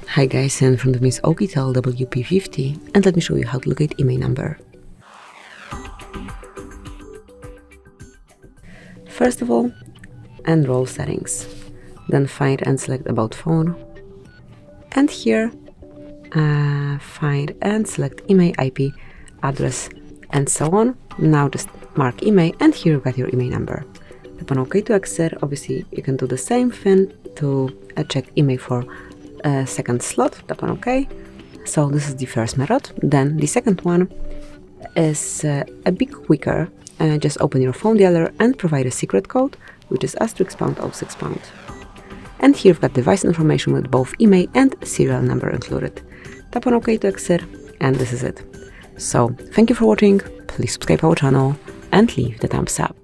Hi guys, in front of me is Oukitel WP50 and let me show you how to locate IMEI number. First of all, enroll settings, then find and select about phone, and here find and select IMEI IP address and so on. Now just mark IMEI and here you've got your IMEI number. Tap on OK to exit. Obviously you can do the same thing to check IMEI for a second slot. Tap on OK. So this is the first method. Then the second one is a bit quicker. Just open your phone dialer and provide a secret code, which is *#06#. And here you've got device information with both IMEI and serial number included. Tap on OK to exit, and this is it. So thank you for watching. Please subscribe our channel and leave the thumbs up.